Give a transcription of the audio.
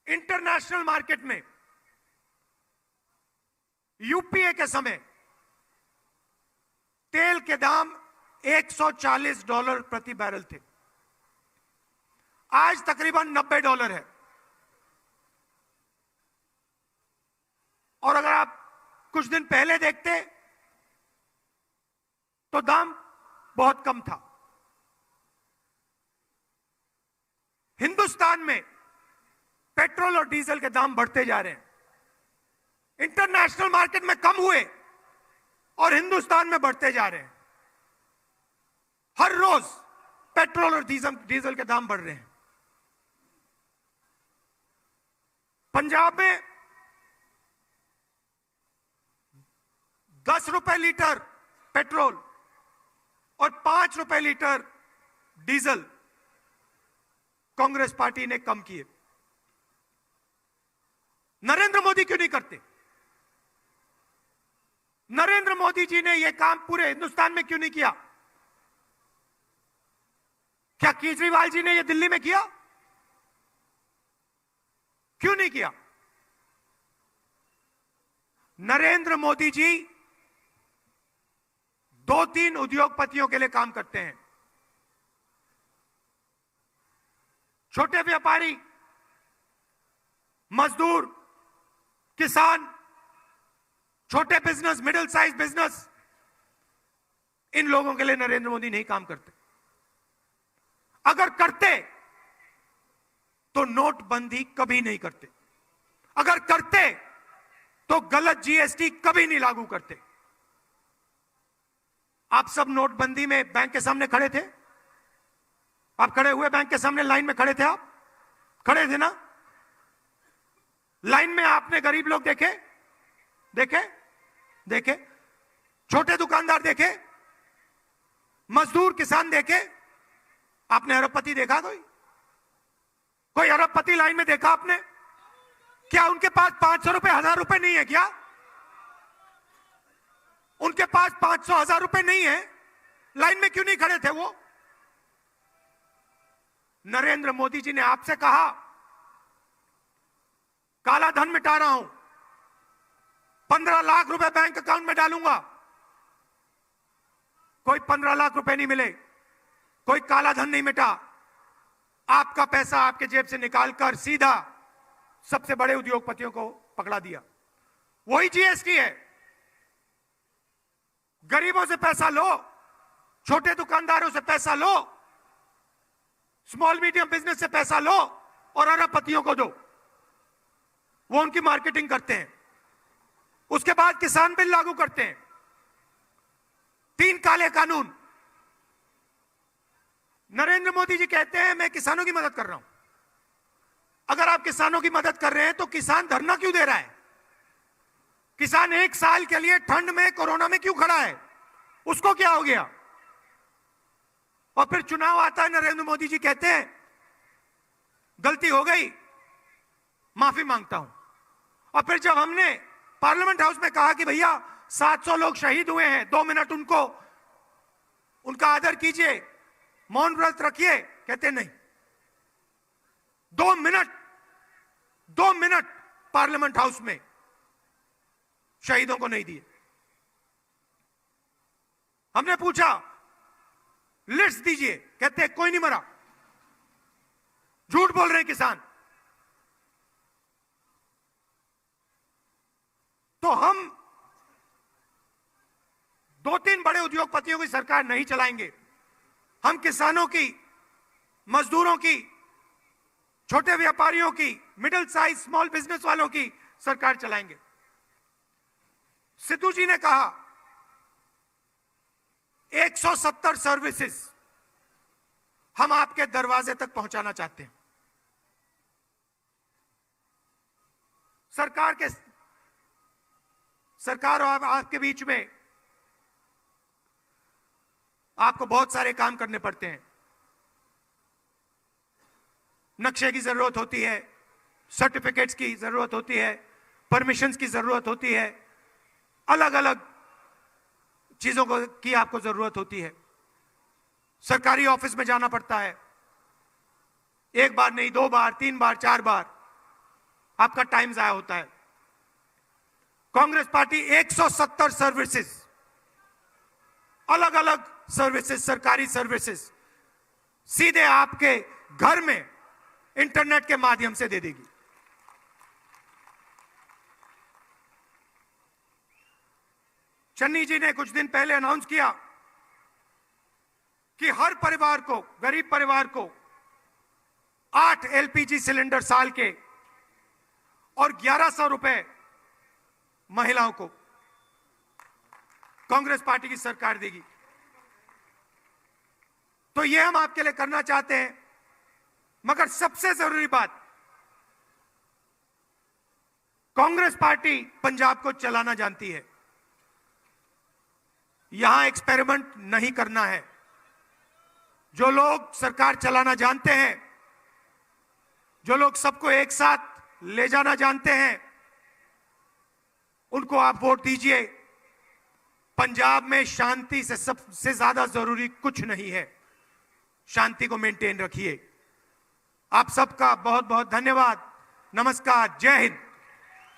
International market में UPA के समय तेल के दाम $140 प्रति बैरल थे, आज तकरीबन $90 है। और अगर आप कुछ दिन पहले देखते तो दाम बहुत कम था। हिंदुस्तान में पेट्रोल और डीजल के दाम बढ़ते जा रहे हैं। इंटरनेशनल मार्केट में कम हुए और हिंदुस्तान में बढ़ते जा रहे हैं। हर रोज पेट्रोल और डीजल के दाम बढ़ रहे हैं। पंजाब में 10 रुपए लीटर पेट्रोल और 5 रुपए लीटर डीजल कांग्रेस पार्टी ने कम किए। नरेंद्र मोदी क्यों नहीं करते? नरेंद्र मोदी जी ने यह काम पूरे हिंदुस्तान में क्यों नहीं किया? क्या केजरीवाल जी ने यह दिल्ली में किया? क्यों नहीं किया? नरेंद्र मोदी जी 2-3 उद्योगपतियों के लिए काम करते हैं। छोटे व्यापारी, मजदूर, किसान, छोटे बिजनेस, मिडिल साइज बिजनेस, इन लोगों के लिए नरेंद्र मोदी नहीं काम करते। अगर करते तो नोटबंदी कभी नहीं करते। अगर करते तो गलत जीएसटी कभी नहीं लागू करते। आप सब नोटबंदी में बैंक के सामने खड़े थे। आप खड़े हुए बैंक के सामने लाइन में खड़े थे। आप खड़े थे ना? लाइन में आपने गरीब लोग देखे देखे, छोटे दुकानदार देखे, मजदूर, किसान देखे? आपने अरबपति देखा? कोई अरबपति लाइन में देखा आपने? क्या उनके पास 500 रुपए, 1000 रुपए नहीं है? क्या उनके पास 500, 1000 रुपए नहीं है? लाइन में क्यों नहीं खड़े थे वो? नरेंद्र मोदी जी ने आपसे कहा काला धन मिटा रहा हूं, 15 लाख रुपए बैंक अकाउंट में डालूंगा। कोई 15 लाख रुपए नहीं मिले, कोई काला धन नहीं मिटा। आपका पैसा आपके जेब से निकालकर सीधा सबसे बड़े उद्योगपतियों को पकड़ा दिया। वही जीएसटी है। गरीबों से पैसा लो, छोटे दुकानदारों से पैसा लो, स्मॉल मीडियम बिजनेस से पैसा लो और अरबपतियों को दो। वो उनकी मार्केटिंग करते हैं। उसके बाद किसान बिल लागू करते हैं। 3 काले कानून। नरेंद्र मोदी जी कहते हैं मैं किसानों की मदद कर रहा हूं। अगर आप किसानों की मदद कर रहे हैं तो किसान धरना क्यों दे रहा है? किसान 1 साल के लिए ठंड में, कोरोना में क्यों खड़ा है? उसको क्या हो गया? और फिर चुनाव आता है, नरेंद्र मोदी जी कहते हैं गलती हो गई, माफी मांगता हूं। और फिर जब हमने पार्लियामेंट हाउस में कहा कि भैया 700 लोग शहीद हुए हैं, 2 मिनट उनका आदर कीजिए, मौन व्रत रखिए, कहते नहीं। 2 मिनट पार्लियामेंट हाउस में शहीदों को नहीं दिए। हमने पूछा लिस्ट दीजिए, कहते कोई नहीं मरा। झूठ बोल रहे हैं किसान। तो हम 2-3 बड़े उद्योगपतियों की सरकार नहीं चलाएंगे। हम किसानों की, मजदूरों की, छोटे व्यापारियों की, मिडिल साइज स्मॉल बिजनेस वालों की सरकार चलाएंगे। सिद्धू जी ने कहा 170 सर्विसेज हम आपके दरवाजे तक पहुंचाना चाहते हैं। सरकार और आपके बीच में आपको बहुत सारे काम करने पड़ते हैं। नक्शे की जरूरत होती है, सर्टिफिकेट्स की जरूरत होती है, परमिशंस की जरूरत होती है, अलग अलग चीजों की आपको जरूरत होती है। सरकारी ऑफिस में जाना पड़ता है, 1 बार नहीं, 2 बार, 3 बार, 4 बार। आपका टाइम जाया होता है। कांग्रेस पार्टी 170 सर्विसेज, अलग अलग सर्विसेज, सरकारी सर्विसेज सीधे आपके घर में इंटरनेट के माध्यम से दे देगी। चन्नी जी ने कुछ दिन पहले अनाउंस किया कि हर परिवार को, गरीब परिवार को 8 एलपीजी सिलेंडर साल के और 1100 रुपए महिलाओं को कांग्रेस पार्टी की सरकार देगी। तो ये हम आपके लिए करना चाहते हैं। मगर सबसे जरूरी बात, कांग्रेस पार्टी पंजाब को चलाना जानती है, यहां एक्सपेरिमेंट नहीं करना है। जो लोग सरकार चलाना जानते हैं, जो लोग सबको एक साथ ले जाना जानते हैं, उनको आप वोट दीजिए। पंजाब में शांति से सबसे ज्यादा जरूरी कुछ नहीं है। शांति को मेंटेन रखिए। आप सबका बहुत बहुत धन्यवाद। नमस्कार, जय हिंद।